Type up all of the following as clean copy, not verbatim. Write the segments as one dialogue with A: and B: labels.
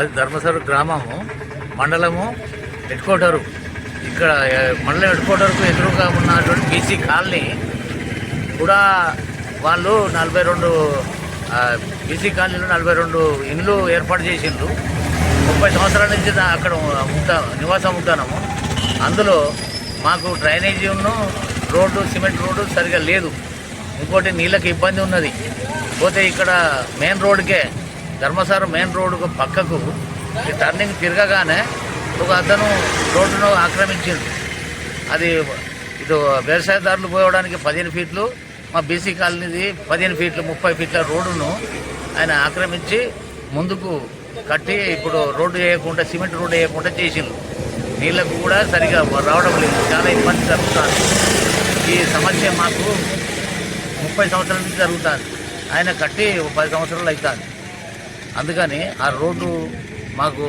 A: అది ధర్మసర గ్రామము మండలము హెడ్ క్వార్టరు. ఇక్కడ మండలం హెడ్ క్వార్టర్కు ఎదురుగా ఉన్నటువంటి బీసీ కాలనీ కూడా వాళ్ళు 42 బీసీ కాలనీలో 42 ఇండ్లు ఏర్పాటు చేసిండ్రు. 30 సంవత్సరాల నుంచి అక్కడ నివాసం ఉంటాము. అందులో మాకు డ్రైనేజీ రోడ్డు, సిమెంట్ రోడ్డు సరిగా లేదు. ఇంకోటి నీళ్ళకి ఇబ్బంది ఉన్నది. పోతే ఇక్కడ మెయిన్ రోడ్కే ధర్మసార మెయిన్ రోడ్డుకు పక్కకు టర్నింగ్ తిరగగానే ఒక అతను రోడ్డును ఆక్రమించిండు. అది ఇటు వ్యవసాయదారులు పోవడానికి 15 ఫీట్లు, మా బీసీ కాలనీది 15 ఫీట్లు, 30 ఫీట్ల రోడ్డును ఆయన ఆక్రమించి ముందుకు కట్టి ఇప్పుడు రోడ్డు వేయకుండా, సిమెంట్ రోడ్డు వేయకుండా చేసిండు. నీళ్లకు కూడా సరిగా రావడం లేదు, చాలా ఇబ్బంది జరుగుతుంది. ఈ సమస్య మాకు 30 సంవత్సరాల నుంచి జరుగుతుంది. ఆయన కట్టి 10 సంవత్సరాలు అవుతుంది. అందుకని ఆ రోడ్డు మాకు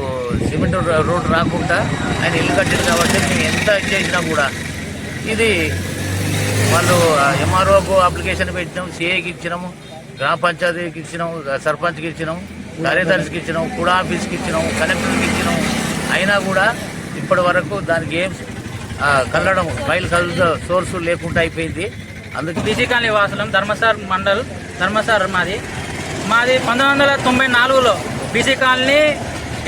A: సిమెంట్ రోడ్డు రాకుండా ఆయన ఇల్లు కట్టింది కాబట్టి మేము ఎంత చేసినా కూడా ఇది వాళ్ళు ఎంఆర్ఓకు అప్లికేషన్ పెట్టినాం, సిఐకి ఇచ్చినాము, గ్రామ పంచాయతీకి ఇచ్చినాము, సర్పంచ్కి ఇచ్చినాము, కార్యదర్శికి ఇచ్చినాము, కూడా ఆఫీస్కి ఇచ్చినాము, కలెక్టర్కి ఇచ్చినాము. అయినా కూడా ఇప్పటి వరకు దానికి ఏం కల్లడం ఫైల్ కలుద సోర్సు లేకుండా అయిపోయింది. అందుకే
B: బీసీ కాలనీ వాసులం, ధర్మసార్ మండల్, ధర్మసార్ మాది 1994లో బీసీ కాలనీ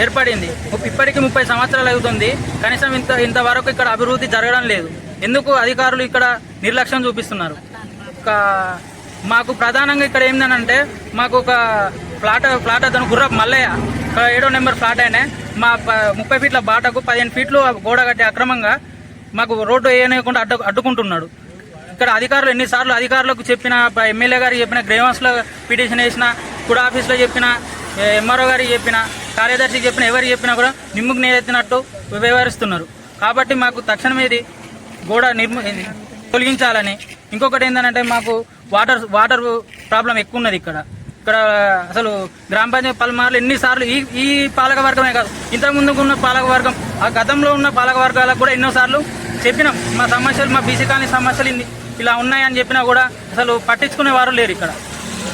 B: ఏర్పడింది. ఇప్పటికీ 30 సంవత్సరాలు అవుతుంది. కనీసం ఇంతవరకు ఇక్కడ అభివృద్ధి జరగడం లేదు. ఎందుకు అధికారులు ఇక్కడ నిర్లక్ష్యం చూపిస్తున్నారు? మాకు ప్రధానంగా ఇక్కడ ఏంటంటే మాకు ఒక ఫ్లాట్ అతను గుర్రపు మల్లయ్య 7వ నెంబర్ ఫ్లాట్ అయినా మా 30 ఫీట్ల బాటకు 15 ఫీట్లు గోడ కట్టి అక్రమంగా మాకు రోడ్డు వేయకుండా అడ్డుకుంటున్నాడు. ఇక్కడ అధికారులు ఎన్నిసార్లు అధికారులకు చెప్పిన, ఎమ్మెల్యే గారికి చెప్పిన, గ్రేవన్స్లో పిటిషన్ వేసిన, కూడా ఆఫీస్లో చెప్పిన, ఎంఆర్ఓ గారికి చెప్పిన, కార్యదర్శికి చెప్పిన, ఎవరికి చెప్పినా కూడా నిమ్ముకు నేరెత్తినట్టు వ్యవహరిస్తున్నారు. కాబట్టి మాకు తక్షణం ఇది గోడ తొలగించాలని. ఇంకొకటి ఏంటంటే మాకు వాటర్ ప్రాబ్లం ఎక్కువ ఉన్నది ఇక్కడ. అసలు గ్రామ పంచాయతీ పలుమార్లు ఎన్నిసార్లు ఈ పాలక వర్గమే కాదు, ఇంతకుముందుకు ఉన్న పాలక వర్గం, ఆ గతంలో ఉన్న పాలక వర్గాలకు కూడా ఎన్నోసార్లు చెప్పినాం మా సమస్యలు, మా బీసీ కాలనీ సమస్యలు ఇలా ఉన్నాయని చెప్పినా కూడా అసలు పట్టించుకునే వారు లేరు. ఇక్కడ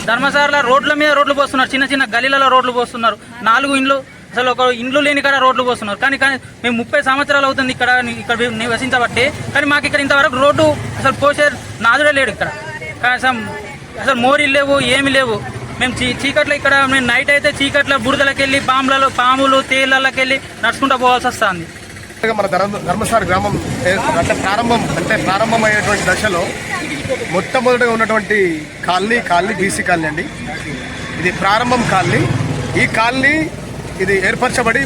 B: ధర్మసార్ల రోడ్ల మీద రోడ్లు పోస్తున్నారు, చిన్న చిన్న గలీలలో రోడ్లు పోస్తున్నారు. 4 ఇండ్లు, అసలు ఒక ఇండ్లు లేని కాడ రోడ్లు పోస్తున్నారు. కానీ మేము 30 సంవత్సరాలు అవుతుంది ఇక్కడ నివసించబట్టి, కానీ మాకు ఇక్కడ ఇంతవరకు రోడ్డు అసలు పోసే నాదుడే లేడు. ఇక్కడ అసలు మోరీలు లేవు, ఏమి లేవు. మేము చీకట్లో ఇక్కడ మేము నైట్ అయితే చీకట్లో బురదలకు వెళ్ళి పాములు తేళ్లకి వెళ్ళి నడుచుకుంటూ పోవాల్సి వస్తుంది.
C: మన ధర్మసార గ్రామం ప్రారంభమయ్యేటువంటి దశలో మొట్టమొదటిగా ఉన్నటువంటి కాలనీ బీసీ కాలనీ అండి. ఇది ప్రారంభం కాలనీ. ఈ కాలనీ ఇది ఏర్పరచబడి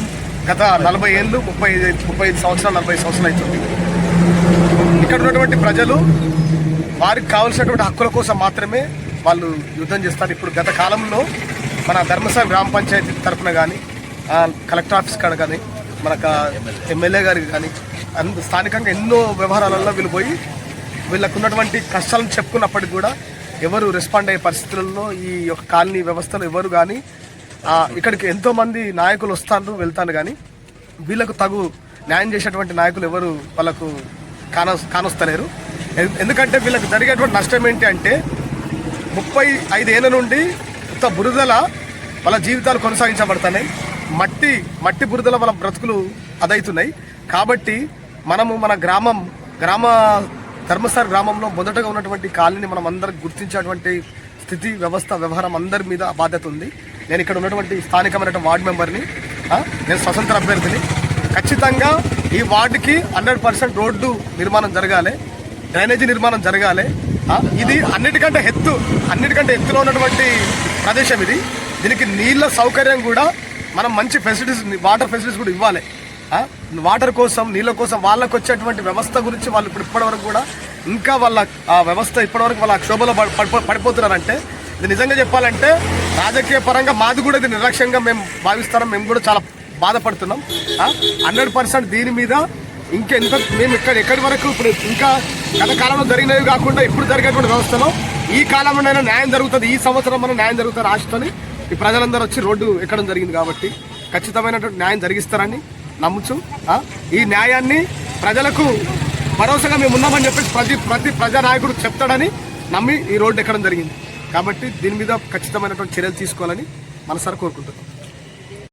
C: గత 40 ఏళ్ళు, 35 సంవత్సరాలు, 40 సంవత్సరాలు అవుతుంది. ఇక్కడ ఉన్నటువంటి ప్రజలు వారికి కావాల్సినటువంటి హక్కుల కోసం మాత్రమే వాళ్ళు యుద్ధం చేస్తారు. ఇప్పుడు గత కాలంలో మన ధర్మసార గ్రామ పంచాయతీ తరఫున కానీ, కలెక్టర్ ఆఫీస్ కాడ కానీ, మనకు ఎమ్మెల్యే గారికి కానీ, స్థానికంగా ఎన్నో వ్యవహారాలలో వీళ్ళు పోయి వీళ్ళకు ఉన్నటువంటి కష్టాలను చెప్పుకున్నప్పటికీ కూడా ఎవరు రెస్పాండ్ అయ్యే పరిస్థితులలో ఈ యొక్క కాలనీ వ్యవస్థలో ఎవరు కానీ, ఇక్కడికి ఎంతోమంది నాయకులు వస్తాను వెళ్తాను, కానీ వీళ్ళకు తగు న్యాయం చేసేటువంటి నాయకులు ఎవరు వాళ్ళకు కానొస్తలేరు. ఎందుకంటే వీళ్ళకి జరిగేటువంటి నష్టం ఏంటి అంటే 35 ఏళ్ళ నుండి కొత్త బురదల వాళ్ళ జీవితాలు కొనసాగించబడుతున్నాయి. మట్టి బురదల వాళ్ళ బ్రతుకులు అదవుతున్నాయి. కాబట్టి మనము మన గ్రామ ధర్మసార గ్రామంలో మొదటగా ఉన్నటువంటి కాలనీని మనం అందరికి గుర్తించేటువంటి స్థితి, వ్యవహారం అందరి మీద బాధ్యత ఉంది. నేను ఇక్కడ ఉన్నటువంటి స్థానికమైనటువంటి వార్డు మెంబర్ని, నేను స్వతంత్ర అభ్యర్థిని. ఖచ్చితంగా ఈ వార్డుకి 100% రోడ్డు నిర్మాణం జరగాలి, డ్రైనేజీ నిర్మాణం జరగాలి. ఇది అన్నిటికంటే ఎత్తులో ఉన్నటువంటి ప్రదేశం ఇది. దీనికి నీళ్ళ సౌకర్యం కూడా మనం మంచి ఫెసిలిటీస్, వాటర్ ఫెసిలిటీస్ కూడా ఇవ్వాలి. వాటర్ కోసం, నీళ్ళ కోసం వాళ్ళకు వచ్చేటువంటి వ్యవస్థ గురించి వాళ్ళు ఇప్పటివరకు కూడా ఇంకా వాళ్ళ వ్యవస్థ ఇప్పటివరకు వాళ్ళ క్షోభలో పడిపోతున్నారంటే, ఇది నిజంగా చెప్పాలంటే రాజకీయ పరంగా మాది కూడా ఇది నిర్లక్ష్యంగా మేము భావిస్తున్నాం. మేము కూడా చాలా బాధపడుతున్నాం. 100% దీని మీద మేము ఎక్కడి వరకు ఇప్పుడు ఇంకా గత కాలంలో జరిగినవి కాకుండా ఇప్పుడు జరిగేటువంటి వ్యవస్థలో ఈ కాలంలోనైనా న్యాయం జరుగుతుంది, ఈ సంవత్సరం మనం న్యాయం జరుగుతుంది ఆశతోని ఈ ప్రజలందరూ వచ్చి రోడ్డు ఎక్కడం జరిగింది. కాబట్టి ఖచ్చితమైనటువంటి న్యాయం జరిగిస్తారని నమ్ముచు ఈ న్యాయాన్ని ప్రజలకు భరోసాగా మేము ఉన్నామని చెప్పేసి ప్రతి ప్రజానాయకుడు చెప్తాడని నమ్మి ఈ రోడ్డు ఎక్కడం జరిగింది. కాబట్టి దీని మీద ఖచ్చితమైనటువంటి చర్యలు తీసుకోవాలని మనసారా కోరుకుంటున్నాం.